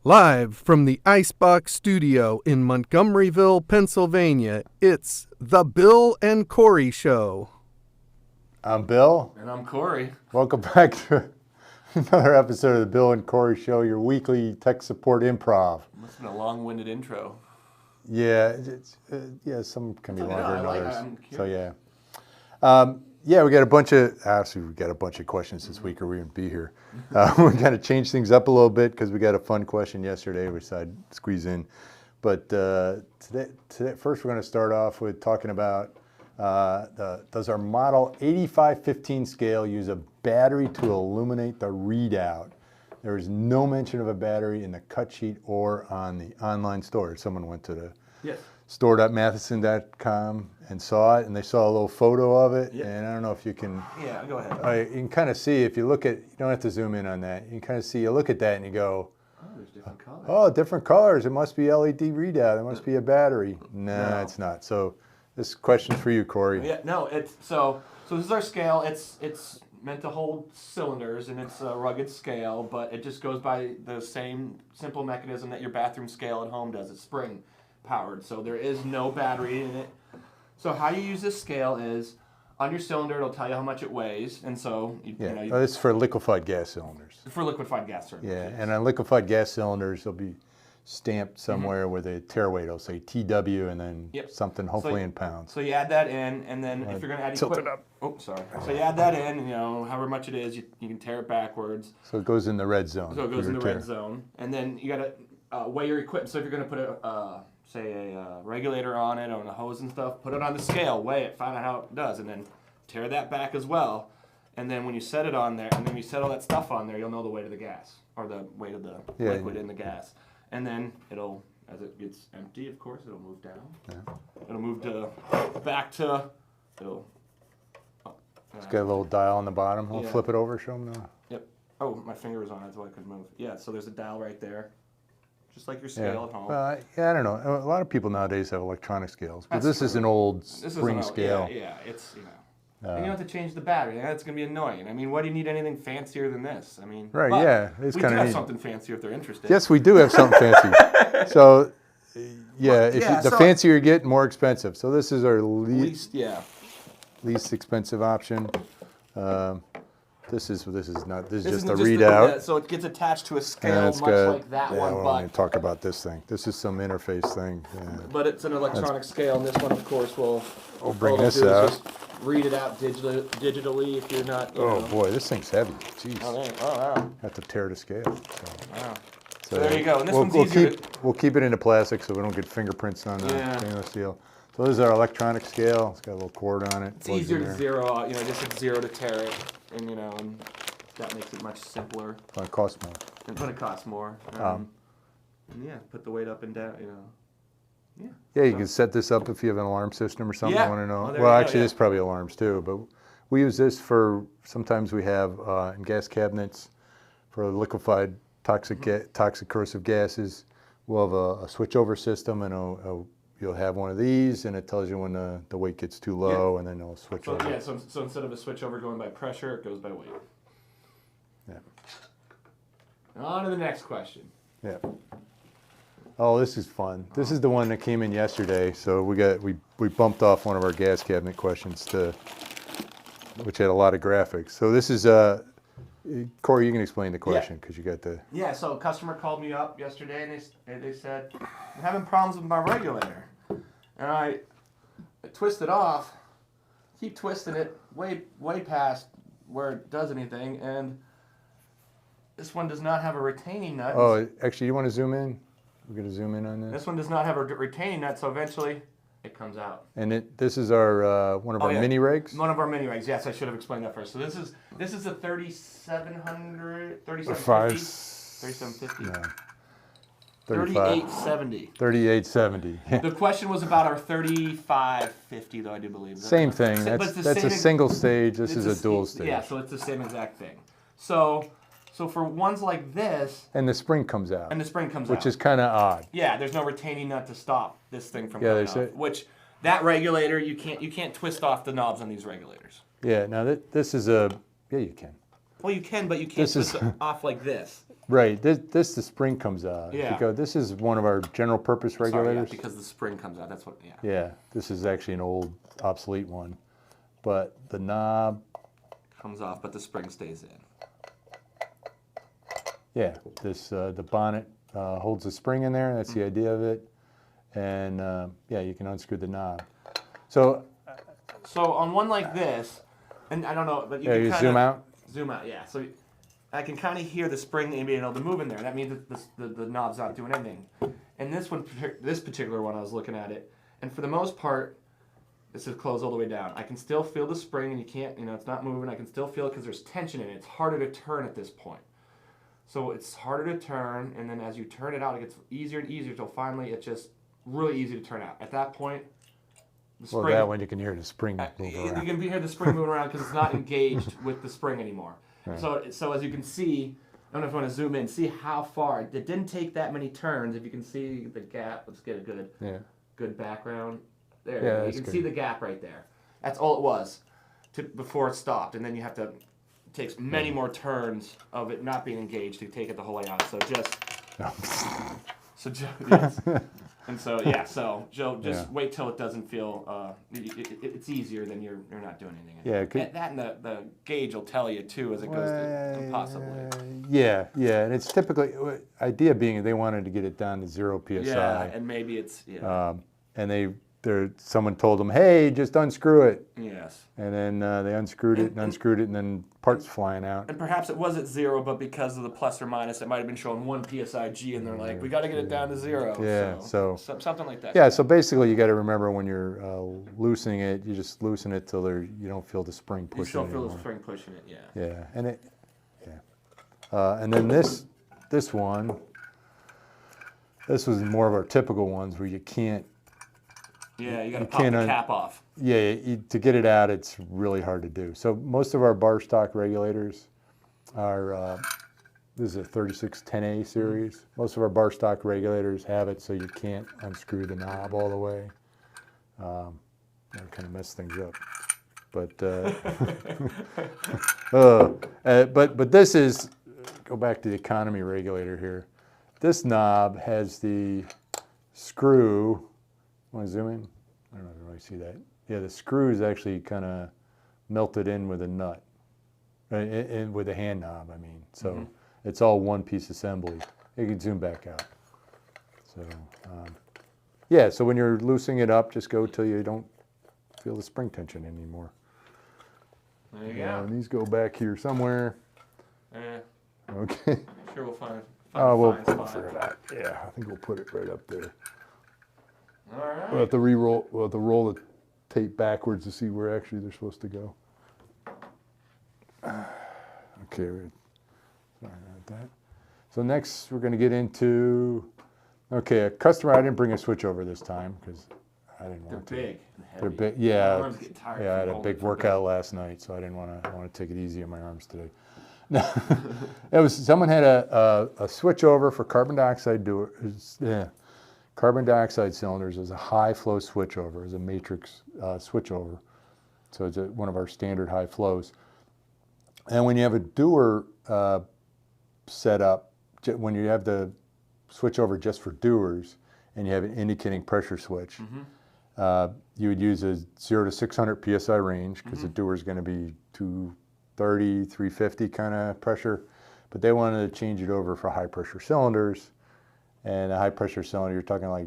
Live from the Icebox Studio in Montgomeryville, Pennsylvania, it's The Bill and Corey Show. I'm Bill. And I'm Corey. Welcome back to another episode of The Bill and Corey Show, your weekly tech support improv. Must have been a long-winded intro. Yeah, some can be longer than others. So we got a bunch of questions this week or we wouldn't be here. We got to change things up a little bit because we got a fun question yesterday we decided to squeeze in. But today, first we're going to start off with talking about does our model 8515 scale use a battery to illuminate the readout? There is no mention of a battery in the cut sheet or on the online store. Someone went to the store.matheson.com and saw it, and they saw a little photo of it. Yep. And I don't know if you can. Yeah, go ahead. You can kind of see if you look at. You don't have to zoom in on that. You can kind of see. You look at that and you go. Oh, there's different colors. Oh, different colors. It must be LED readout. It must be a battery. No, it's not. So this question's for you, Corey. Yeah, no. It's so this is our scale. It's meant to hold cylinders, and it's a rugged scale, but it just goes by the same simple mechanism that your bathroom scale at home does. It's spring powered, so there is no battery in it. So how you use this scale is on your cylinder, it'll tell you how much it weighs, and so it's for liquefied gas cylinders. For liquefied gas cylinders. Yeah, and on liquefied gas cylinders, they'll be stamped somewhere where the tare weight will say TW and then something hopefully in pounds. So you add that in, and then if you're going to add tilt it up. Oh, sorry. So you add that in, however much it is, you can tear it backwards. So it goes in the red zone. So it goes in the red zone, and then you got to weigh your equipment. So if you're going to put a regulator on it or a hose and stuff, put it on the scale, weigh it, find out how it does, and then tear that back as well. And then when you set it on there, and then you set all that stuff on there, you'll know the weight of the gas or the weight of the liquid in the gas. And then it'll, as it gets empty, of course, it'll move down. Yeah. It'll move back to. It's got a little dial on the bottom. We'll flip it over, show them now. Yep. Oh, my finger was on it, that's why I couldn't move. Yeah, so there's a dial right there, just like your scale at home. I don't know. A lot of people nowadays have electronic scales, but this is an old spring scale. Yeah, it's and you don't have to change the battery. That's going to be annoying. I mean, why do you need anything fancier than this? I mean, right? It's we kind do of have something fancier if they're interested. Yes, we do have something fancy. So, the fancier you get, more expensive. So this is our least expensive option. This is just a readout. So it gets attached to a scale, much like that one. But we'll talk about this thing. This is some interface thing. Yeah. But it's an electronic scale, and this one, of course, will bring this out. Just read it out digitally if you're not. Boy, this thing's heavy. Jeez. Oh wow. Have to tear the scale. Wow. So there you go. And this one's easier. We'll keep it into plastic so we don't get fingerprints on the stainless steel. So this is our electronic scale. It's got a little cord on it. It's easier to zero out. Just hit zero to tear it, and and that makes it much simpler. But it costs more. But it costs more. Put the weight up and down. You can set this up if you have an alarm system or something you want to know. There's probably alarms too, but we use this for, sometimes we have in gas cabinets for liquefied toxic corrosive gases. We'll have a switchover system, and you'll have one of these, and it tells you when the weight gets too low, and then it'll switch over. Yeah, so instead of a switchover going by pressure, it goes by weight. Yeah. And on to the next question. Yeah. Oh, this is fun. This is the one that came in yesterday. So we bumped off one of our gas cabinet questions which had a lot of graphics. So this is Corey, you can explain the question because you got the. Yeah. So a customer called me up yesterday and they said, I'm having problems with my regulator, and I twist it off, keep twisting it way past where it does anything, and this one does not have a retaining nut. Oh, actually, you want to zoom in? We're going to zoom in on this. This one does not have a retaining nut, so eventually it comes out. And this is our one of our mini regs? One of our mini regs, yes, I should have explained that first. So this is a 3700, 3750? No. 3870. 3870. The question was about our 3550, though, I do believe. Same thing. That's a single stage. This is a dual stage. Yeah, so it's the same exact thing. So for ones like this... And the spring comes out. Which is kind of odd. Yeah, there's no retaining nut to stop this thing from coming off. Which, that regulator, you can't twist off the knobs on these regulators. Yeah, now this is a... Yeah, you can. Well, you can, but you can't twist it off like this. Right. The spring comes out. Yeah. Because this is one of our general purpose regulators. Sorry, yeah, because the spring comes out. That's what. Yeah. Yeah. This is actually an old, obsolete one, but the knob comes off, but the spring stays in. Yeah. This the bonnet holds the spring in there. That's the idea of it, and yeah, you can unscrew the knob. So on one like this, and I don't know, but you yeah, can you kinda zoom out. Zoom out, yeah. So I can kind of hear the spring being able to move in there. That means that the knob's not doing anything. And this particular one, I was looking at it, and for the most part, this is closed all the way down. I can still feel the spring, and you can't, it's not moving. I can still feel it because there's tension in it. It's harder to turn at this point. So it's harder to turn, and then as you turn it out, it gets easier and easier until finally it's just really easy to turn out. At that point, the spring... Well, that one you can hear the spring move around. You can hear the spring moving around because it's not engaged with the spring anymore. Right. So as you can see, I don't know if you want to zoom in, see how far. It didn't take that many turns. If you can see the gap, let's get a good background. There, you can see the gap right there. That's all it was before it stopped, and then you have to... It takes many more turns of it not being engaged to take it the whole way out. So yes. And so Joe, just wait till it doesn't feel. It's easier than you're not doing anything. Yeah, that and the gauge will tell you too as it goes to impossibly. Yeah, and it's typically idea being they wanted to get it down to 0 psi. Yeah, and maybe it's and someone told them, hey, just unscrew it. Yes. And then they unscrewed it, and then parts flying out. And perhaps it was at 0, but because of the plus or minus, it might have been showing 1 psi-G, and they're like, we got to get it down to 0. Yeah, so something like that. Yeah, so basically you got to remember when you're loosening it, you just loosen it till you don't feel the spring pushing it. You still feel the spring pushing it, yeah. Yeah, and then this one, this was more of our typical ones where you can't. Yeah, you got to pop the cap off. Yeah, to get it out, it's really hard to do. So most of our bar stock regulators are, this is a 3610A series. Most of our bar stock regulators have it so you can't unscrew the knob all the way. That kind of mess things up. But this is, go back to the economy regulator here. This knob has the screw. Want to zoom in? I don't know if you really see that. Yeah, the screw is actually kind of melted in with a nut, with a hand knob, I mean. So it's all one piece assembly. You can zoom back out. So, yeah, so when you're loosening it up, just go till you don't feel the spring tension anymore. There you go. And these go back here somewhere. Okay. Sure, we'll find we'll spot. figure it out. Yeah, I think we'll put it right up there. All right. We'll have to roll the tape backwards to see where actually they're supposed to go. Okay, sorry about that. So next we're going to get into, a customer. I didn't bring a switchover this time because I didn't want to. They're big and heavy. They're big, yeah. My arms get tired I had a from big holding workout last night, so I didn't want to. I want to take it easy on my arms today. No, someone had a switchover for carbon dioxide carbon dioxide cylinders is a high flow switchover, is a matrix switchover. So it's one of our standard high flows. And when you have a doer set up, when you have the switchover just for doers, and you have an indicating pressure switch, you would use a 0 to 600 psi range because the doer is going to be 230, 350 kind of pressure. But they wanted to change it over for high pressure cylinders. And a high pressure cylinder, you're talking like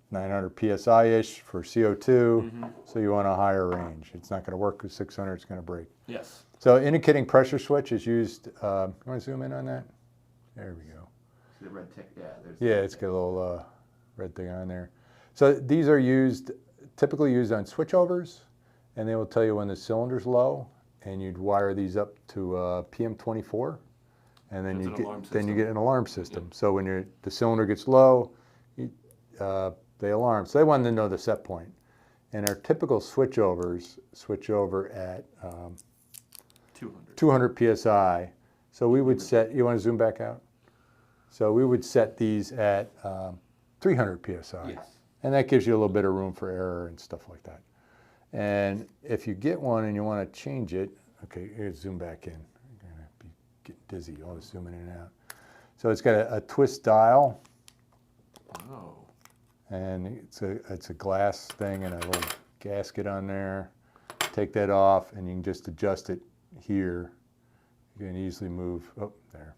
900 psi-ish for CO2, so you want a higher range. It's not going to work with 600, it's going to break. Yes. So indicating pressure switch is used, you want to zoom in on that? There we go. See the red tick? Yeah, it's got a little red thing on there. So these are typically used on switchovers, and they will tell you when the cylinder's low, and you'd wire these up to PM24. And then you get an alarm system. Yep. So when the cylinder gets low, they alarm. So they wanted to know the set point. And our typical switchovers switch over at 200 psi. So we would set. You want to zoom back out? So we would set these at 300 psi. Yes. And that gives you a little bit of room for error and stuff like that. And if you get one and you want to change it, okay, here's zoom back in. Getting dizzy, always zooming in and out. So it's got a twist dial, Oh. and it's a glass thing and a little gasket on there. Take that off, and you can just adjust it here. You can easily move. Oh, there.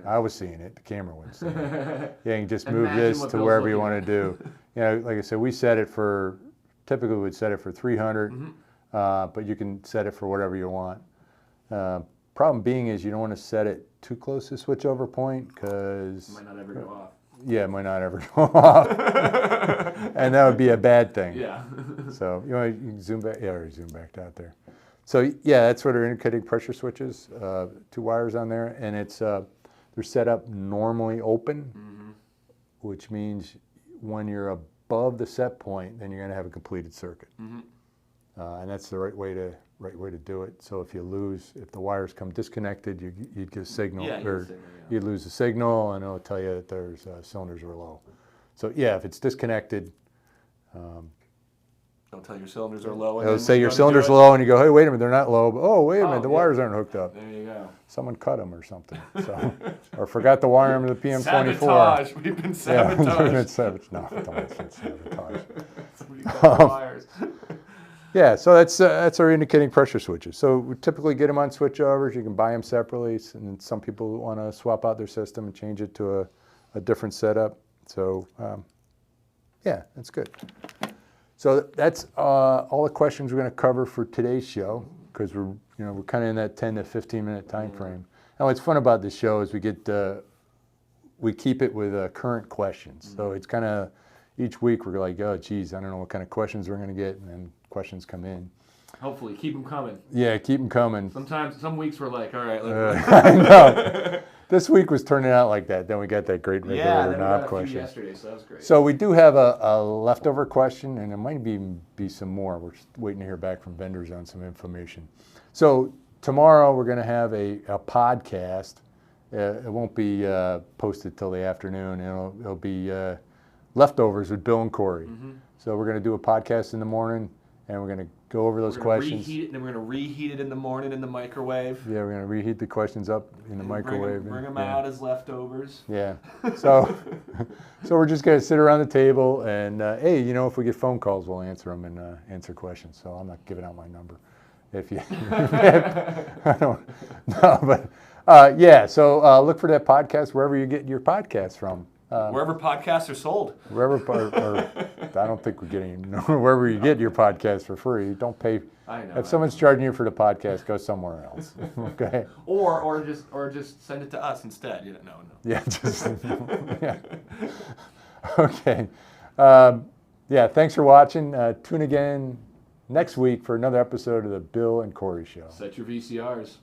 I was seeing it. The camera wasn't seeing it. Yeah, you can just move this to wherever you want to do. You know, like I said, we set it for, typically we'd set it for 300, but you can set it for whatever you want. Problem being is you don't want to set it too close to switchover point because It might not ever go off. Yeah, it might not ever go off, and that would be a bad thing. Yeah. So you can zoom back. Yeah, or zoom back out there. So yeah, that's what our indicating pressure switches. 2 wires on there, and it's they're set up normally open, which means when you're above the set point, then you're going to have a completed circuit, and that's the right way to do it. So if the wires come disconnected, you'd get a signal, you'd lose the signal, and it'll tell you that there's cylinders are low. So yeah, if it's disconnected. Don't tell your cylinders are low. It'll say your cylinders are low, and you go, hey, wait a minute, they're not low. But, oh, wait a minute, the wires aren't hooked up. There you go. Someone cut them or something. So, or forgot to wire them to the PM24. Sabotage. We've been sabotaged. Yeah, we've been sabotaged. No, don't say sabotage. Somebody cut the wires. Yeah, so that's our indicating pressure switches. So we typically get them on switchovers. You can buy them separately, and some people want to swap out their system and change it to a different setup. So, yeah, that's good. So that's all the questions we're going to cover for today's show, because we're kind of in that 10 to 15 minute time frame. And what's fun about this show is we keep it with current questions. So it's kind of each week we're like, oh geez, I don't know what kind of questions we're going to get, and then questions come in. Hopefully, keep them coming. Yeah, keep them coming. Some weeks we're like, all right. I know. This week was turning out like that. Then we got that great regulator knob question. Yesterday, so that was great. So we do have a leftover question, and there might be some more. We're just waiting to hear back from vendors on some information. So tomorrow we're going to have a podcast. It won't be posted till the afternoon. It'll be leftovers with Bill and Corey. So we're going to do a podcast in the morning, and we're going to go over those questions. Reheat it, and then we're going to reheat it in the morning in the microwave. Yeah, we're going to reheat the questions up in the microwave. Bring them out as leftovers. Yeah. So we're just going to sit around the table, and hey, if we get phone calls, we'll answer them and answer questions. So I'm not giving out my number. If you, I don't know, but yeah. So look for that podcast wherever you get your podcasts from. Wherever podcasts are sold. Wherever, I don't think we're getting wherever you get your podcast for free. Don't pay. I know. If someone's charging you for the podcast, go somewhere else. Okay. Or just send it to us instead. No. Yeah. Yeah. Okay. Yeah. Thanks for watching. Tune again next week for another episode of the Bill and Corey Show. Set your VCRs.